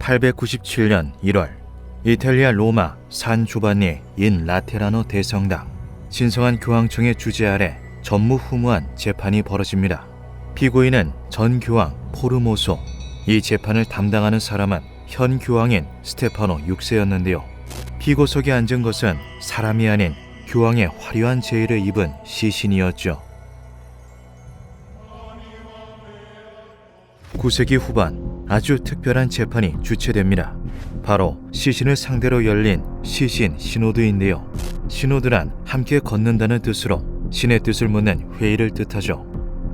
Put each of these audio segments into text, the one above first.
897년 1월 이탈리아 로마 산 조반니 인 라테라노 대성당 신성한 교황청의 주재 아래 전무후무한 재판이 벌어집니다. 피고인은 전 교황 포르모소. 이 재판을 담당하는 사람은 현 교황인 스테파노 6세였는데요. 피고석에 앉은 것은 사람이 아닌 교황의 화려한 제의를 입은 시신이었죠. 9세기 후반 아주 특별한 재판이 주최됩니다. 바로 시신을 상대로 열린 시신 시노드인데요. 시노드란 함께 걷는다는 뜻으로 신의 뜻을 묻는 회의를 뜻하죠.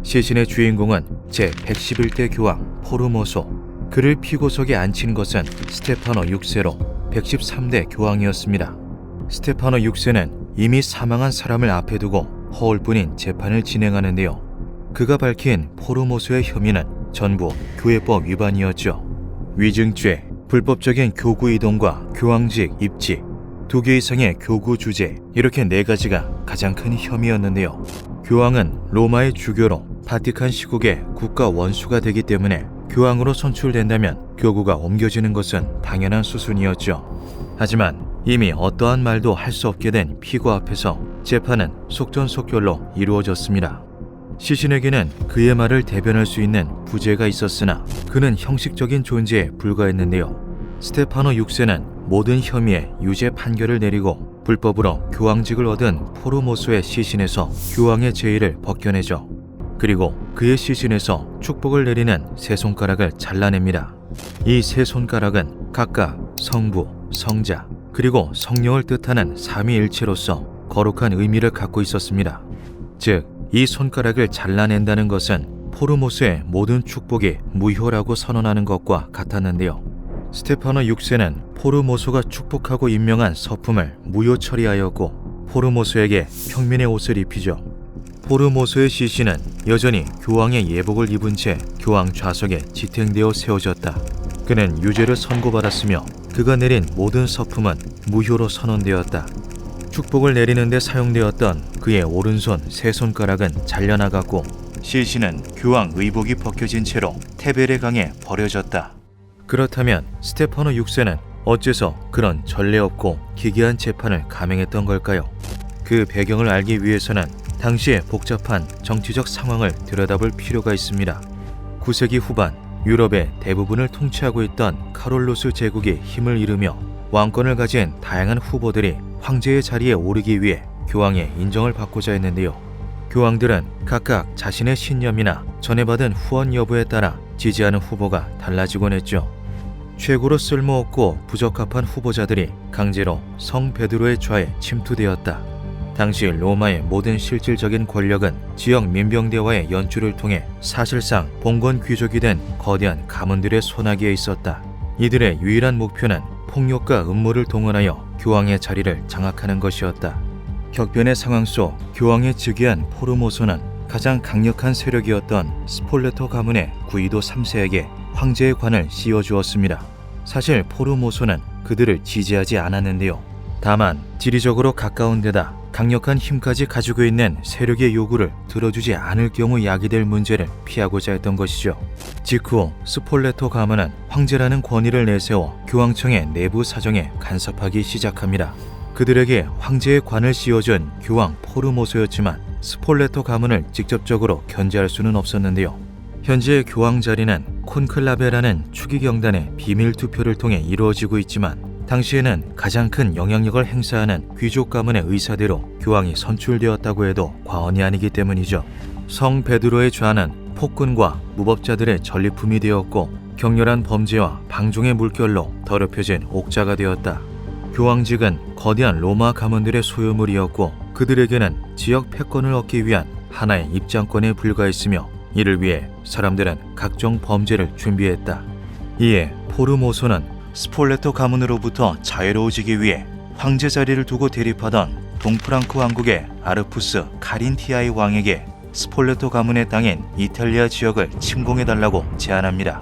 시신의 주인공은 제111대 교황 포르모소. 그를 피고석에 앉힌 것은 스테파노 6세로 113대 교황이었습니다. 스테파노 6세는 이미 사망한 사람을 앞에 두고 허울뿐인 재판을 진행하는데요. 그가 밝힌 포르모소의 혐의는 전부 교회법 위반이었죠. 위증죄, 불법적인 교구 이동과 교황직 입직, 2개 이상의 교구 주재, 이렇게 4가지가 가장 큰 혐의였는데요. 교황은 로마의 주교로 바티칸 시국의 국가 원수가 되기 때문에 교황으로 선출된다면 교구가 옮겨지는 것은 당연한 수순이었죠. 하지만 이미 어떠한 말도 할 수 없게 된 피고 앞에서 재판은 속전속결로 이루어졌습니다. 시신에게는 그의 말을 대변할 수 있는 부재가 있었으나 그는 형식적인 존재에 불과했는데요. 스테파노 6세는 모든 혐의에 유죄 판결을 내리고 불법으로 교황직을 얻은 포르모소의 시신에서 교황의 제의를 벗겨내죠. 그리고 그의 시신에서 축복을 내리는 세 손가락을 잘라냅니다. 이 세 손가락은 각각 성부, 성자, 그리고 성령을 뜻하는 삼위일체로서 거룩한 의미를 갖고 있었습니다. 즉, 이 손가락을 잘라낸다는 것은 포르모소의 모든 축복이 무효라고 선언하는 것과 같았는데요. 스테파노 6세는 포르모소가 축복하고 임명한 서품을 무효 처리하였고 포르모소에게 평민의 옷을 입히죠. 포르모소의 시신은 여전히 교황의 예복을 입은 채 교황 좌석에 지탱되어 세워졌다. 그는 유죄를 선고받았으며 그가 내린 모든 서품은 무효로 선언되었다. 축복을 내리는 데 사용되었던 그의 오른손 세 손가락은 잘려나갔고 시신은 교황 의복이 벗겨진 채로 테베레 강에 버려졌다. 그렇다면 스테파노 6세는 어째서 그런 전례 없고 기괴한 재판을 감행했던 걸까요? 그 배경을 알기 위해서는 당시의 복잡한 정치적 상황을 들여다볼 필요가 있습니다. 9세기 후반 유럽의 대부분을 통치하고 있던 카롤루스 제국이 힘을 잃으며 왕권을 가진 다양한 후보들이 황제의 자리에 오르기 위해 교황의 인정을 받고자 했는데요. 교황들은 각각 자신의 신념이나 전해받은 후원 여부에 따라 지지하는 후보가 달라지곤 했죠. 최고로 쓸모없고 부적합한 후보자들이 강제로 성 베드로의 좌에 침투되었다. 당시 로마의 모든 실질적인 권력은 지역 민병대와의 연주를 통해 사실상 봉건 귀족이 된 거대한 가문들의 손아귀에 있었다. 이들의 유일한 목표는 폭력과 음모를 동원하여 교황의 자리를 장악하는 것이었다. 격변의 상황 속 교황에 즉위한 포르모소는 가장 강력한 세력이었던 스폴레토 가문의 구이도 3세에게 황제의 관을 씌워주었습니다. 사실 포르모소는 그들을 지지하지 않았는데요. 다만 지리적으로 가까운 데다 강력한 힘까지 가지고 있는 세력의 요구를 들어주지 않을 경우 야기될 문제를 피하고자 했던 것이죠. 직후 스폴레토 가문은 황제라는 권위를 내세워 교황청의 내부 사정에 간섭하기 시작합니다. 그들에게 황제의 관을 씌워준 교황 포르모소였지만 스폴레토 가문을 직접적으로 견제할 수는 없었는데요. 현재의 교황 자리는 콘클라베라는 추기경단의 비밀 투표를 통해 이루어지고 있지만 당시에는 가장 큰 영향력을 행사하는 귀족 가문의 의사대로 교황이 선출되었다고 해도 과언이 아니기 때문이죠. 성 베드로의 좌는 폭군과 무법자들의 전리품이 되었고 격렬한 범죄와 방종의 물결로 더럽혀진 옥자가 되었다. 교황직은 거대한 로마 가문들의 소유물이었고 그들에게는 지역 패권을 얻기 위한 하나의 입장권에 불과했으며 이를 위해 사람들은 각종 범죄를 준비했다. 이에 포르모소는 스폴레토 가문으로부터 자유로워지기 위해 황제 자리를 두고 대립하던 동프랑크 왕국의 아르푸스 카린티아의 왕에게 스폴레토 가문의 땅인 이탈리아 지역을 침공해달라고 제안합니다.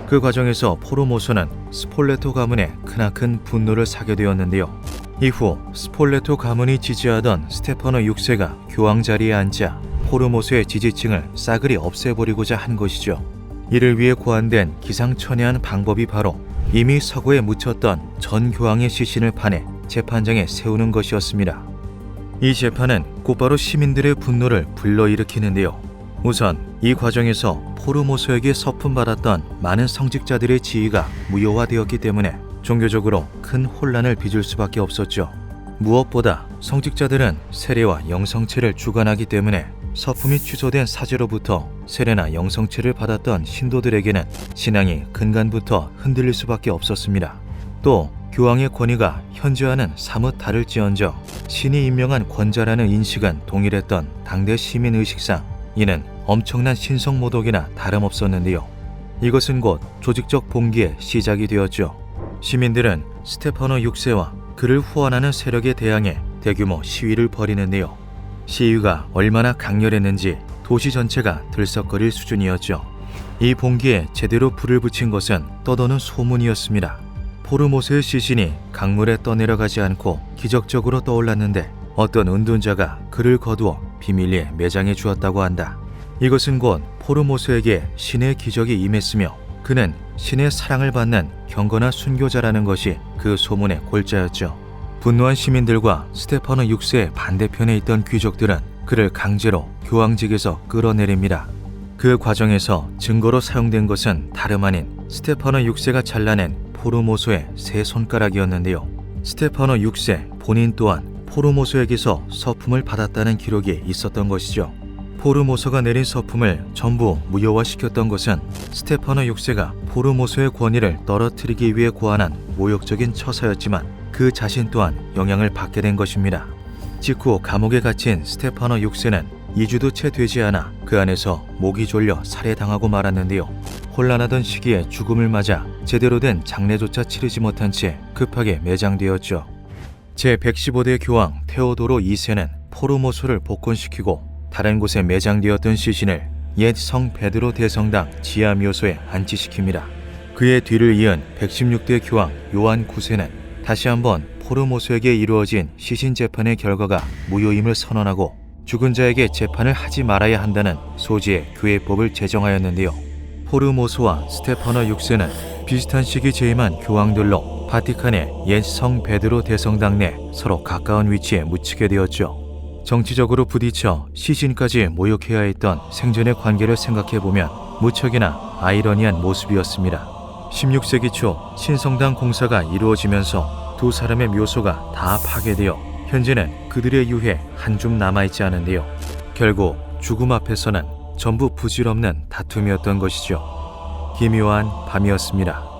그 과정에서 포르모소는 스폴레토 가문에 크나큰 분노를 사게 되었는데요. 이후 스폴레토 가문이 지지하던 스테파노 6세가 교황 자리에 앉자 포르모소의 지지층을 싸그리 없애버리고자 한 것이죠. 이를 위해 고안된 기상천외한 방법이 바로 이미 서고에 묻혔던 전 교황의 시신을 파내 재판장에 세우는 것이었습니다. 이 재판은 곧바로 시민들의 분노를 불러일으키는데요. 우선 이 과정에서 포르모소에게 서품받았던 많은 성직자들의 지위가 무효화되었기 때문에 종교적으로 큰 혼란을 빚을 수밖에 없었죠. 무엇보다 성직자들은 세례와 영성체를 주관하기 때문에 서품이 취소된 사제로부터 세례나 영성체를 받았던 신도들에게는 신앙이 근간부터 흔들릴 수밖에 없었습니다. 또 교황의 권위가 현재와는 사뭇 다를지언정 신이 임명한 권자라는 인식은 동일했던 당대 시민의식상 이는 엄청난 신성모독이나 다름없었는데요. 이것은 곧 조직적 봉기의 시작이 되었죠. 시민들은 스테파노 6세와 그를 후원하는 세력에 대항해 대규모 시위를 벌이는데요. 시위가 얼마나 강렬했는지 도시 전체가 들썩거릴 수준이었죠. 이 봉기에 제대로 불을 붙인 것은 떠도는 소문이었습니다. 포르모소의 시신이 강물에 떠내려가지 않고 기적적으로 떠올랐는데 어떤 은둔자가 그를 거두어 비밀리에 매장해 주었다고 한다. 이것은 곧 포르모소에게 신의 기적이 임했으며 그는 신의 사랑을 받는 경건한 순교자라는 것이 그 소문의 골자였죠. 분노한 시민들과 스테파노 6세의 반대편에 있던 귀족들은 그를 강제로 교황직에서 끌어내립니다. 그 과정에서 증거로 사용된 것은 다름 아닌 스테파노 6세가 잘라낸 포르모소의 세 손가락이었는데요. 스테파노 6세 본인 또한 포르모소에게서 서품을 받았다는 기록이 있었던 것이죠. 포르모소가 내린 서품을 전부 무효화시켰던 것은 스테파노 6세가 포르모소의 권위를 떨어뜨리기 위해 고안한 모욕적인 처사였지만 그 자신 또한 영향을 받게 된 것입니다. 직후 감옥에 갇힌 스테파노 6세는 2주도 채 되지 않아 그 안에서 목이 졸려 살해당하고 말았는데요. 혼란하던 시기에 죽음을 맞아 제대로 된 장례조차 치르지 못한 채 급하게 매장되었죠. 제115대 교황 테오도로 2세는 포르모소를 복권시키고 다른 곳에 매장되었던 시신을 옛 성 베드로 대성당 지하 묘소에 안치시킵니다. 그의 뒤를 이은 116대 교황 요한 9세는 다시 한번 포르모소에게 이루어진 시신 재판의 결과가 무효임을 선언하고 죽은 자에게 재판을 하지 말아야 한다는 소지의 교회법을 제정하였는데요. 포르모소와 스테파노 6세는 비슷한 시기 재임한 교황들로 바티칸의 옛 성 베드로 대성당 내 서로 가까운 위치에 묻히게 되었죠. 정치적으로 부딪혀 시신까지 모욕해야 했던 생전의 관계를 생각해보면 무척이나 아이러니한 모습이었습니다. 16세기 초 신성당 공사가 이루어지면서 두 사람의 묘소가 다 파괴되어 현재는 그들의 유해 한 줌 남아있지 않은데요. 결국 죽음 앞에서는 전부 부질없는 다툼이었던 것이죠. 기묘한 밤이었습니다.